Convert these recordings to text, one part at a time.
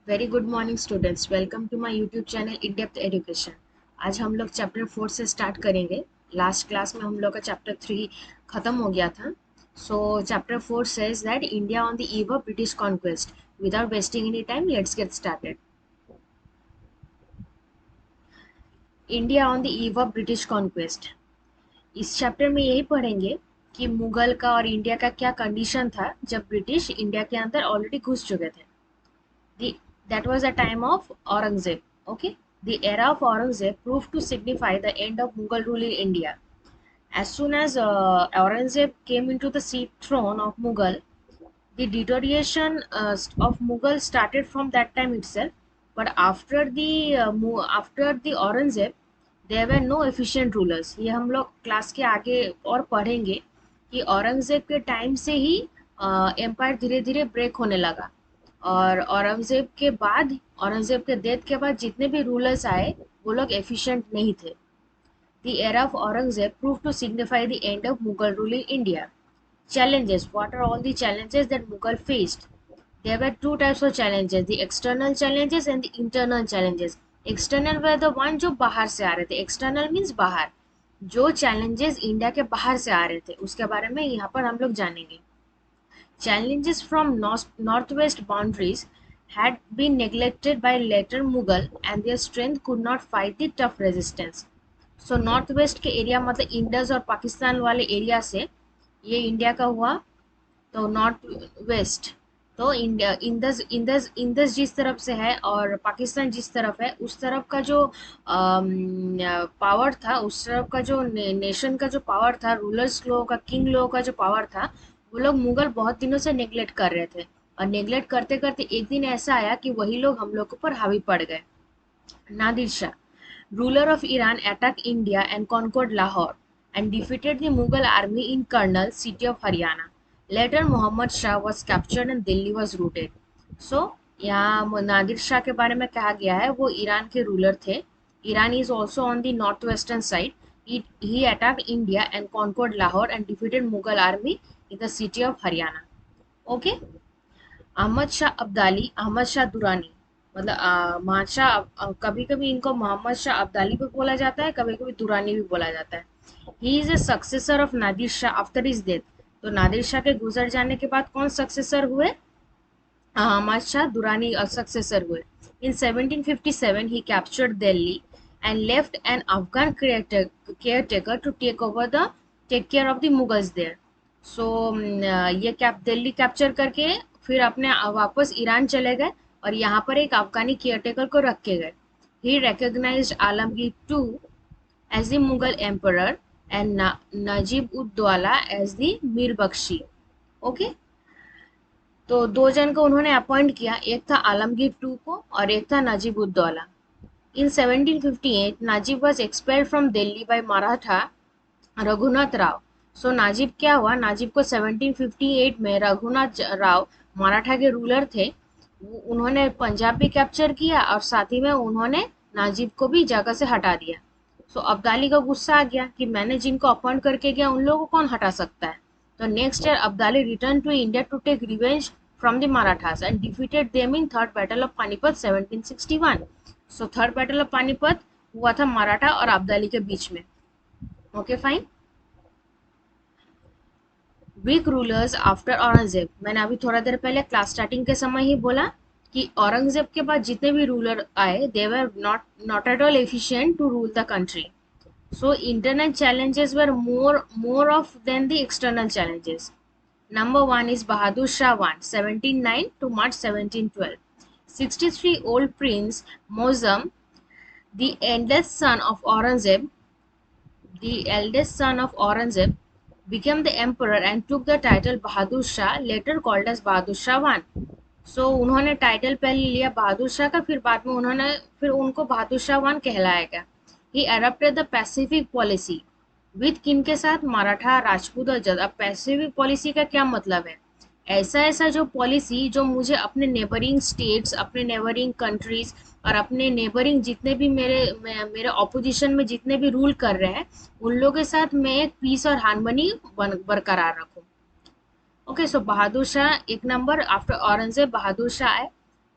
Very good morning students, welcome to my YouTube channel in depth education. आज हम लोग chapter 4 से start करेंगे। लास्ट क्लास में हम लोग का चैप्टर 3 खत्म हो गया था। सो chapter 4 says that India on the eve of British conquest. Without wasting any time, let's get started. India on the eve of British conquest. इस चैप्टर में यही पढ़ेंगे कि मुगल का और इंडिया का क्या कंडीशन था जब ब्रिटिश इंडिया के अंदर ऑलरेडी घुस चुके थे। The, that was the time of Aurangzeb. Okay, the era of Aurangzeb proved to signify the end of Mughal rule in India. As soon as Aurangzeb came into the seat throne of Mughal, the deterioration of Mughal started from that time itself. But after the Aurangzeb, there were no efficient rulers. ये हम लोग class के आगे और पढ़ेंगे कि औरंगजेब के time से ही एम्पायर धीरे धीरे ब्रेक होने लगा। और औरंगजेब के डेथ के बाद जितने भी रूलर्स आए वो लोग एफिशिएंट नहीं थे। The era of Aurangzeb proved to signify the end of Mughal rule in India. Challenges. What are all the challenges that Mughal faced? There were two types of challenges, the external challenges and the internal challenges. External were the one जो बाहर से आ रहे थे। External means बाहर। जो challenges India के बाहर से आ रहे थे उसके बारे में यहाँ पर हम लोग जानेंगे। Challenges from northwest boundaries had been neglected by later Mughal and their strength could not fight the tough resistance. So north west के एरिया मतलब इंडस और पाकिस्तान वाले एरिया से ये इंडिया का हुआ। तो नॉर्थ वेस्ट तो इंडिया इंदस इंदस इंदस जिस तरफ से है और पाकिस्तान जिस तरफ है उस तरफ का जो पावर था, उस तरफ का जो नेशन का जो पावर था, रूलर्स लोगों का, किंग लोगों का जो पावर था, वो लोग मुगल बहुत दिनों से नेग्लेक्ट कर रहे थे। और नेग्लेक्ट करते करते एक दिन ऐसा आया कि वही लोग हम लोग के ऊपर हावी पड़ गए। Nadir Shah, ruler of Iran, attacked India and conquered Lahore and defeated the Mughal army in Karnal, city of Haryana. Later, Muhammad Shah was captured and Delhi was looted. So, यहाँ नादिर शाह के बारे में कहा गया है, वो ईरान के रूलर थे। Iran is also on the northwestern side. He attacked India and conquered Lahore and defeated Mughal army in the city of Haryana. Okay. Ahmad Shah Abdali, Ahmad Shah Durrani, मतलब बादशाह, कभी कभी इनको मोहम्मद शाह अब्दाली भी बोला जाता है, कभी कभी दुरानी भी बोला जाता है। He is a successor of Nadir Shah after his death. तो नादिर शाह के गुजर जाने के बाद कौन सक्सेसर हुए? अहमद शाह दुरानी सक्सेसर हुए। इन 1757 he captured Delhi and left an Afghan caretaker to take care of the Mughals there. So ये दिल्ली कैप्चर करके फिर अपने वापस ईरान चले गए और यहाँ पर एक अफगानी केयरटेकर को रख के गए। He recognised Alamgir two as the Mughal emperor and Najib ud Daula as the Mir Bakhshi. Okay, तो दो जन को उन्होंने अपॉइंट किया, एक था आलमगीर टू को और एक था Najib ud Daula. In 1758 Najib was expelled from Delhi by Maratha Raghunath Rao. So Najib क्या हुआ, नाजिब को 1758 में रघुनाथ राव मराठा के रूलर थे, उन्होंने पंजाब भी कैप्चर किया और साथ ही में उन्होंने नाजिब को भी जगह से हटा दिया। सो अब्दाली का गुस्सा आ गया कि मैंने जिनको अपॉइंट करके गया उन लोगों को कौन हटा सकता है। तो next year Abdali return to India to take revenge from the Marathas and defeated them in third battle of Panipat 1761। So third battle of Panipat हुआ था मराठा और अब्दाली के बीच में। Okay fine. Weak rulers after Aurangzeb, मैंने अभी थोड़ा देर पहले क्लास स्टार्टिंग के समय ही बोला कि औरंगजेब के बाद जितने भी रूलर आए they were not at all efficient to rule the country. So internal challenges were more of than the external challenges. Number one is Bahadur Shah I, 1709 to March 1712. 63-old Prince Mozam, the eldest son of Aurangzeb, became the emperor and took the title Bahadur Shah, later called as Bahadur Shah I. So उन्होंने title पहले लिया बहादुर शाह का, फिर उनको Bahadur Shah one कहलाया गया। He adopted the pacific policy with किन के साथ, मराठा, राजपूत और जट। अब पैसिफिक पॉलिसी का क्या मतलब है? ऐसा ऐसा जो पॉलिसी जो मुझे अपने नेबरिंग स्टेट्स, अपने नेबरिंग कंट्रीज और अपने नेबरिंग जितने भी मेरे ऑपोजिशन में जितने भी रूल कर रहे हैं उन लोगों के साथ मैं एक पीस और हार्मनी बरकरार रखूं। ओके, सो बहादुर शाह एक नंबर आफ्टर औरंगजेब बहादुर शाह आए।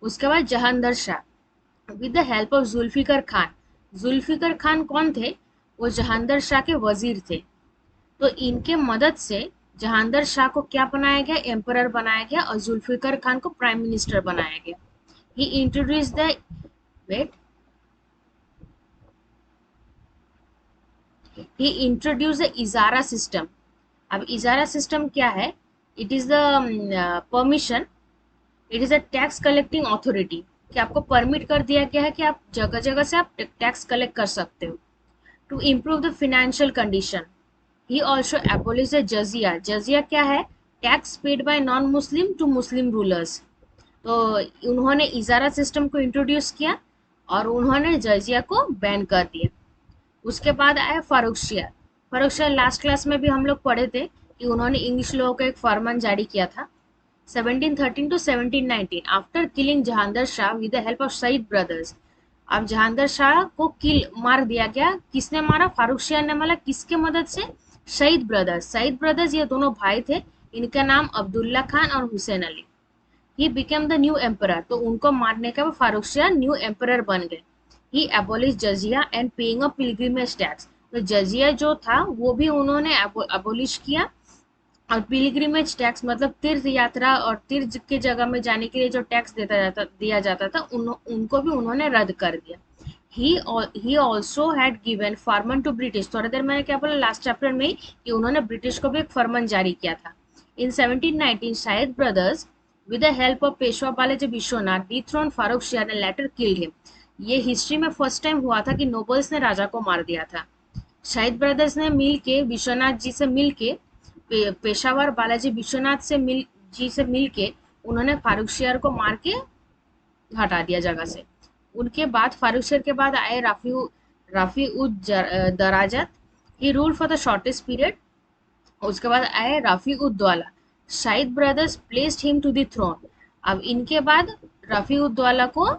उसके बाद Jahandar Shah with the help of Zulfikar Khan. Zulfikar Khan कौन थे? वो जहांदर शाह के वजीर थे। तो इनके मदद से जहांदर शाह को क्या बनाया गया? एम्परर बनाया गया, और जुल्फिकर खान को प्राइम मिनिस्टर बनाया गया। ही इंट्रोड्यूस द वेट he introduce the ijara system. अब इजारा सिस्टम क्या है? It is the permission, it is a tax collecting authority, कि आपको परमिट कर दिया गया है कि आप जगह जगह से आप टैक्स कलेक्ट कर सकते हो। To improve the financial condition, he also abolish the jizya. Jizya क्या है? Tax paid by non Muslim to Muslim rulers. तो उन्होंने इजारा सिस्टम को इंट्रोड्यूस किया और उन्होंने जजिया को बैन कर दिया। उसके बाद आया फारूकशिया। फारूकशिया लास्ट क्लास में भी हम लोग पढ़े थे कि उन्होंने इंग्लिश लोगों को एक फरमान जारी किया था 1713 to 1719 after killing Jahandar Shah with the help of Saiyid brothers. अब जहांदर शाह को मार दिया गया। किसने मारा? फारूकशिया ने मारा। किसके मदद से? सईद ब्रदर्स। सईद ब्रदर्स ये दोनों भाई थे, इनका नाम अब्दुल्ला खान और Hussain Ali. He became the new emperor. तो उनको मारने के बाद फारूकशिया न्यू एम्परर बन गए। He abolish jizya and paying a pilgrimage tax. तो जजिया जो था वो भी उन्होंने एबोलिश किया, और पिलग्रिमेज टैक्स मतलब तीर्थ यात्रा और तीर्थ के जगह में जाने के लिए जो टैक्स दिया जाता था उनको भी उन्होंने रद्द कर दिया। He also had given farman to British. थोड़ी देर मैंने क्या बोला लास्ट चैप्टर में कि उन्होंने ब्रिटिश को भी एक फरमान जारी किया था। इन 1719 Shahid brothers with the help of Peshwa Balaji Vishwanath dethroned Farooq Shah and later killed him। ये हिस्ट्री में फर्स्ट टाइम हुआ था कि नोबल्स ने राजा को मार दिया था। शाहिद ब्रदर्स ने मिल के विश्वनाथ जी से मिल के पेशावर बालाजी विश्वनाथ से मिल के उन्होंने फारूक शाह को मार के हटा दिया जगह से। उनके बाद फारूक शाह के बाद आए Rafi ud Darajat. He rule for the shortest period. उसके बाद आए राफी उद दौला। शाहिद brothers placed him to the throne. अब इनके बाद रफी उद दौला को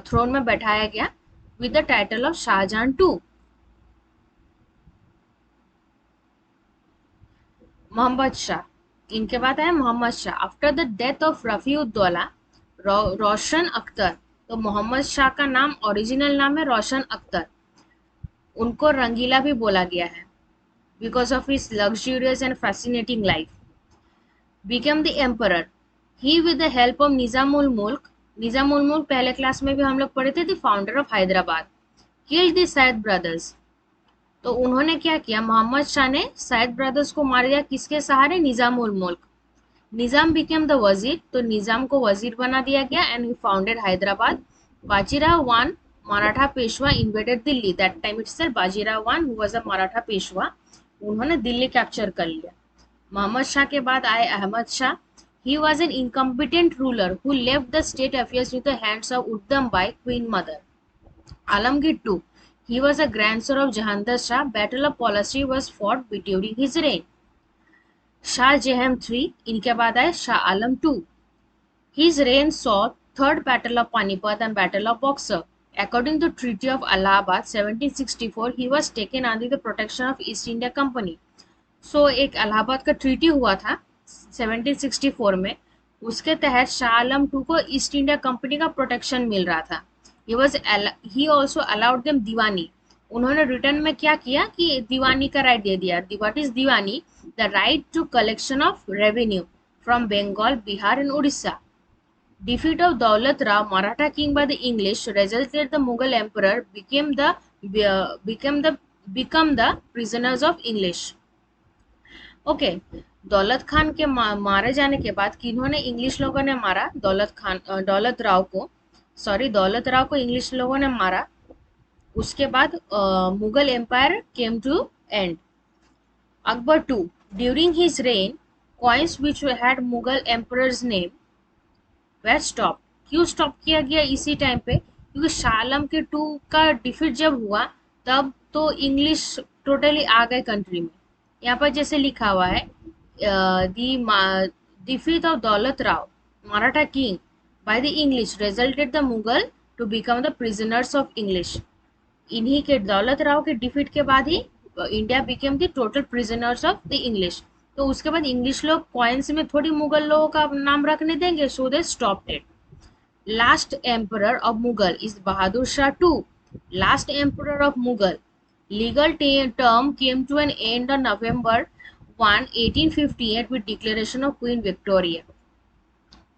थ्रोन में बैठाया गया with the title of Shahjahan two. Mohammad Shah, इनके बाद आया Mohammad Shah. After the death of Rafi ud Daula रोशन अख्तर। तो मोहम्मद शाह का नाम ओरिजिनल नाम है रोशन अख्तर। उनको रंगीला भी बोला गया है because of his luxurious and fascinating life. became the emperor. He with the help of Nizamul Mulk पहले क्लास में भी हम लोग पढ़े थे, the founder of Hyderabad, killed the Said brothers। तो उन्होंने क्या किया? मोहम्मद शाह ने सैयद ब्रदर्स को मार दिया। किसके सहारे? निजामुल मुल्क। निजाम became the वजीर। तो निजाम को वजीर बना दिया गया and he founded Hyderabad. Bajirao one Maratha Peshwa invaded Delhi. That time itself Bajirao one who was a Maratha Peshwa, उन्होंने दिल्ली कैप्चर कर लिया। मोहम्मद शाह के बाद आए Ahmad Shah. He was an incompetent ruler who left the state affairs with the hands of Udham Bai queen mother. Alamgir two, he was a grandson of Jahandar Shah. Battle of Plassey was fought during his reign. Shah Jahan three, इनके बाद आए Shah Alam two. His reign saw third battle of Panipat and battle of Buxar. According to Treaty of Allahabad 1764, he was taken under the protection of East India Company। सो एक इलाहाबाद का treaty हुआ था 1764 में, उसके तहत शाह आलम टू को ईस्ट इंडिया कंपनी का प्रोटेक्शन मिल रहा था। ही ऑल्सो अलाउड देम दीवानी। उन्होंने रिटर्न में क्या किया कि दीवानी का राइट दे दिया। What is Diwani? The right to collection of revenue from Bengal, Bihar and Orissa. Defeat of Daulat Rao, Maratha king by the English, resulted the Mughal emperor become the prisoners of English। Okay, दौलत खान के मारे जाने के बाद किन्होंने इंग्लिश लोगों ने मारा? दौलत राव को इंग्लिश लोगों ने मारा। उसके बाद Mughal empire came to end. Akbar two, during his reign coins which had Mughal emperors name वे स्टॉप। क्यों स्टॉप किया गया इसी टाइम पे? क्योंकि शाह आलम के टू का डिफीट जब हुआ तब तो इंग्लिश टोटली आ गए कंट्री में। यहाँ पर जैसे लिखा हुआ है defeat of Daulat Rao Maratha king by the English resulted the Mughal to become the prisoners of English. इन्हीं के दौलत राव के डिफीट के बाद ही India became the total prisoners of the English. तो उसके बाद इंग्लिश लोग कॉइन्स में थोड़ी मुगल लोगों का नाम रखने देंगे, so they stopped it. Last emperor of Mughal is Bahadur Shah II, last emperor of Mughal. Legal term came to an end on November 1, 1858 with declaration of Queen Victoria.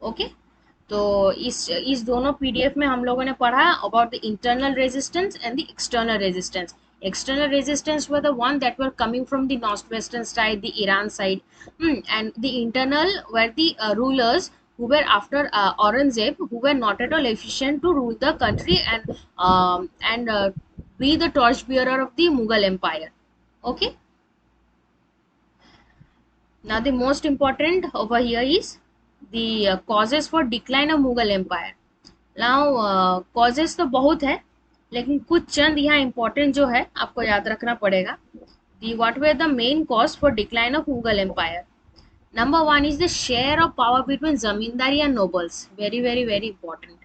Okay, तो इस दोनों पीडीएफ में हम लोगों ने पढ़ा about the internal resistance and the external resistance. External resistance were the one that were coming from the northwestern side, the Iran side, and the internal were the rulers who were after Aurangzeb, who were not at all efficient to rule the country and be the torchbearer of the Mughal Empire. Okay. Now the most important over here is the causes for decline of Mughal Empire. Now causes तो बहुत है, लेकिन कुछ चंद यहाँ important जो है आपको याद रखना पड़ेगा. The what were the main cause for decline of Mughal Empire? Number one is the share of power between zamindari and nobles. Very very very important.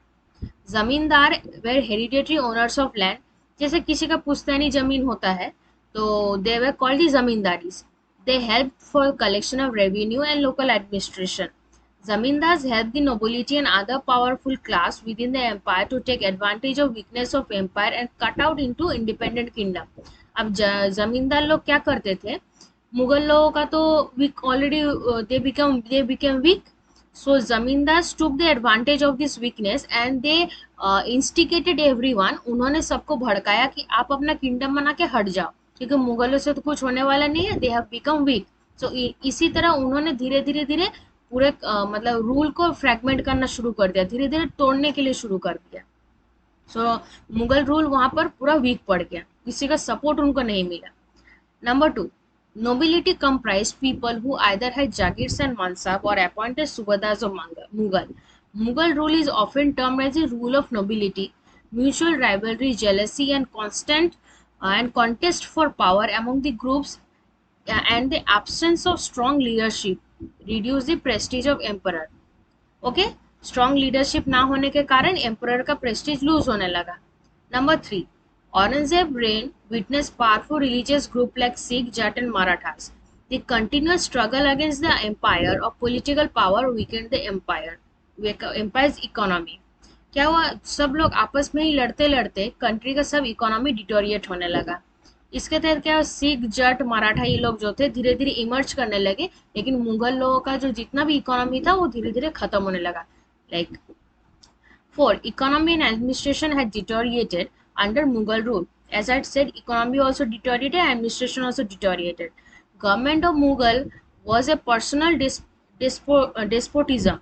जमींदार were hereditary owners of land. जैसे किसी का पुश्तैनी जमीन होता है तो they were called the zamindars. They helped for collection of revenue and local administration. Zamindars helped the nobility and other powerful class within the empire to take advantage of weakness of empire and cut out into independent kingdom. अब जमींदार लोग क्या करते थे, मुगल लोगों का तो weak already, they became weak. So zamindars took the advantage of this weakness and they instigated everyone. उन्होंने सबको भड़काया कि आप अपना किंगडम बना के हट जाओ, क्योंकि मुगलों से तो कुछ होने वाला नहीं है. They have become weak. So इसी तरह उन्होंने धीरे धीरे धीरे पूरे मतलब रूल को फ्रैगमेंट करना शुरू कर दिया, धीरे धीरे तोड़ने के लिए शुरू कर दिया. सो मुगल रूल वहां पर पूरा वीक पड़ गया, किसी का सपोर्ट उनको नहीं मिला. Number two, nobility comprised people who either had jagirs and mansab or appointed subadars of Mughal. Mughal rule is often termed as a rule of nobility. Mutual rivalry, jealousy, and constant and contest for power among the groups and the absence of strong leadership reduce the prestige of emperor. Okay, strong leadership ना होने के कारण emperor का Prestige loose होने लगा. Number three, Aurangzeb reign witnessed powerful religious group like Sikh, Jat and Marathas. The continuous struggle against the empire of political power weakened the empire's economy. क्या हुआ, सब लोग आपस में ही लड़ते लड़ते कंट्री का सब इकोनॉमी डिटोरिएट होने लगा. इसके तहत क्या, सिख, जट, मराठा ये लोग जो थे धीरे धीरे इमर्ज करने लगे, लेकिन मुगल लोगों का जो जितना भी इकोनॉमी था वो धीरे धीरे खत्म होने लगा. Like 4, economy and administration had deteriorated under Mughal rule. As I said, economy also deteriorated, administration also deteriorated. Government of Mughal was a personal despotism.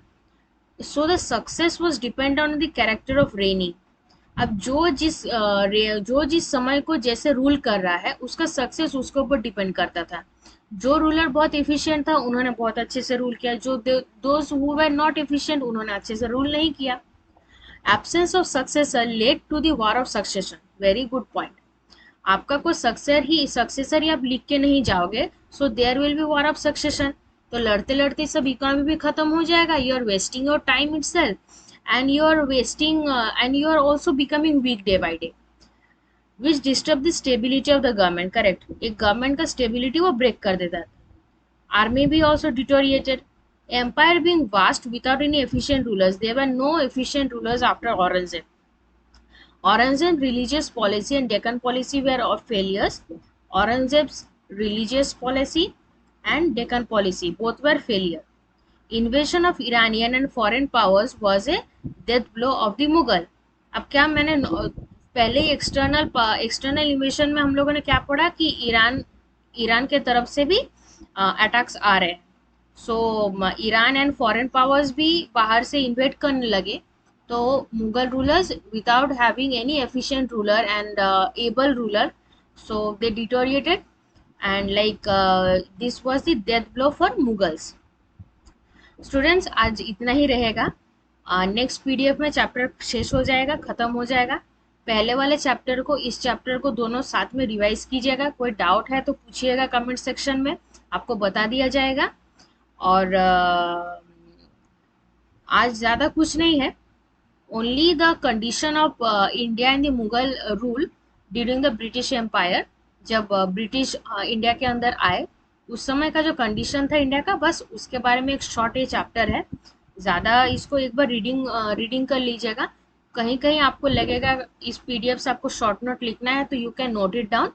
So the success was dependent on the character of reigning. अब जो जिस समय को जैसे rule कर रहा है उसका सक्सेस उसके ऊपर डिपेंड करता था. जो रूलर बहुत एफिशिएंट था उन्होंने बहुत अच्छे से रूल किया, जो those who were not efficient उन्होंने अच्छे से रूल नहीं किया. Absence of successor led to the war of succession. Very good point. आपका कोई सक्सेसर ही आप लिख के नहीं जाओगे, so there will be war of succession. तो लड़ते लड़ते सब इकोनॉमी भी खत्म हो जाएगा. You are wasting your time itself, and you are wasting and you are also becoming weak day by day, which disturb the stability of the government. Correct. एक government का स्टेबिलिटी वो ब्रेक कर देता है. Army भी also deteriorated. Empire being vast without any efficient rulers, there were no efficient rulers after Aurangzeb. Aurangzeb's religious policy and Deccan policy were all failures. Aurangzeb's religious policy and Deccan policy both were failure. Invasion of Iranian and foreign powers was a death blow of the Mughal. अब क्या, मैंने पहले ही external इन्वेशन में हम लोगों ने क्या पढ़ा कि ईरान के तरफ से भी अटैक्स आ रहे हैं. सो ईरान एंड फॉरेन पावर्स भी बाहर से इन्वेट करने लगे, तो Mughal rulers without having any efficient ruler and able ruler, so they deteriorated and like this was the death blow for Mughals. Students, आज इतना ही रहेगा. नेक्स्ट पीडीएफ में चैप्टर शेष हो जाएगा, खत्म हो जाएगा. पहले वाले चैप्टर को इस चैप्टर को दोनों साथ में रिवाइज कीजिएगा. कोई डाउट है तो पूछिएगा कमेंट सेक्शन में, आपको बता दिया जाएगा. और आज ज़्यादा कुछ नहीं है. Only the condition of India and the Mughal rule during the British empire. जब ब्रिटिश इंडिया के अंदर आए उस समय का जो कंडीशन था इंडिया का, बस उसके बारे में एक शॉर्ट ये चैप्टर है. ज़्यादा इसको एक बार रीडिंग कर लीजिएगा। कहीं कहीं आपको लगेगा इस पीडीएफ से आपको शॉर्ट नोट लिखना है, तो you can note it down,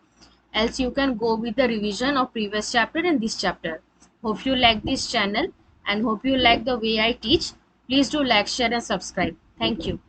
else you can go with the revision of previous chapter and this chapter. Hope you like this channel and hope you like the way I teach. Please do like, share and subscribe. Thank you.